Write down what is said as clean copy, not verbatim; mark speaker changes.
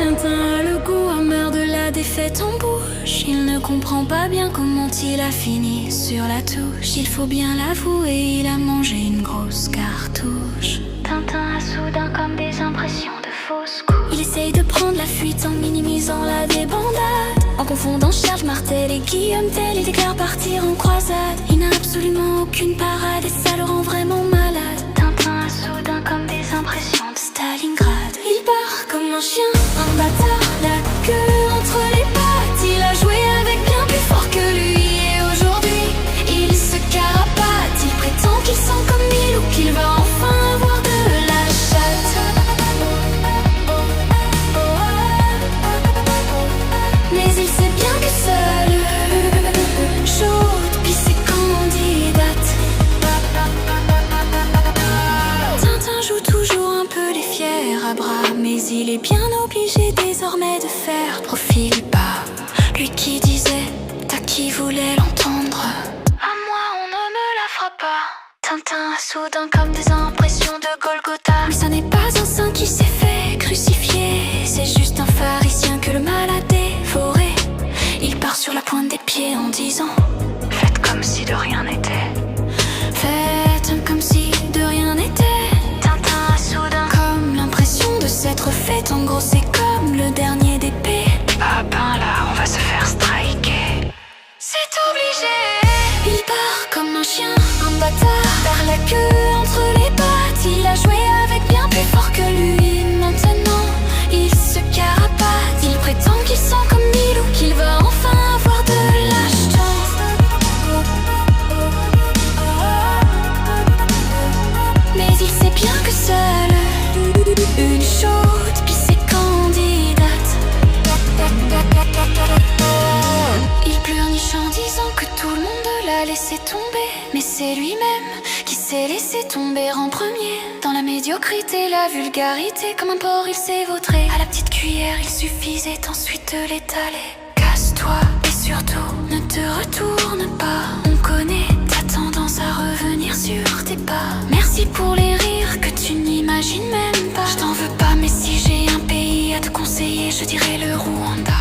Speaker 1: Tintin a le goût amer de la défaite en bouche. Il ne comprend pas bien comment il a fini sur la touche. Il faut bien l'avouer, il a mangé une grosse cartouche. Tintin a soudain comme des impressions de fausses couches. Il essaye de prendre la fuite en minimisant la débandade. En confondant Charles Martel et Guillaume Tell, il déclare partir en croisade. Il n'a absolument aucune parade et ça le rend vraiment malade. Tintin a soudain comme des impressions de Stalingrad. Il part comme un chien, un bâtard, la queue entre les pattes. Il a joué avec bien plus fort que lui et aujourd'hui il se carapate. Il prétend qu'il sent comme mille ou qu'il va enfin avoir de la chatte. Mais il sait bien que seule chaude puis ses candidates. Tintin joue toujours un peu les fiers à bras, mais il est bien obligé désormais de faire profil bas. Lui qui disait à qui voulait l'entendre, à moi on ne me la fera pas. Tintin a soudain comme des impressions de Golgotha. Mais ça n'est pas un saint qui s'est fait crucifier, c'est juste un pharisien que le mal a dévoré. Il part sur la pointe des pieds en disant: faites comme si de rien n'était. Faites comme si de rien n'était. Tintin a soudain comme l'impression de s'être fait. En gros c'est comme le dernier d'épée. Ah ben là on va se faire striker. C'est obligé. Il part comme un chien, un bâtard, vers la queue entre les pattes. Il a joué avec bien plus fort que lui. Maintenant il se carapate. Il prétend qu'il sent comme mille ou qu'il va enfin avoir de la chance. Mais il sait bien que seule une chaude puis ses candidates. Il pleurniche en disant que tout le monde l'a laissé tomber, mais c'est lui-même qui s'est laissé tomber en premier. Dans la médiocrité, la vulgarité, comme un porc il s'est vautré. À la petite cuillère il suffisait ensuite de l'étaler. Casse-toi et surtout ne te retourne pas. On connaît ta tendance à revenir sur tes pas. Merci pour les rires que tu n'imagines même pas. Je t'en veux pas, mais si j'ai un pays à te conseiller, je dirais le Rwanda.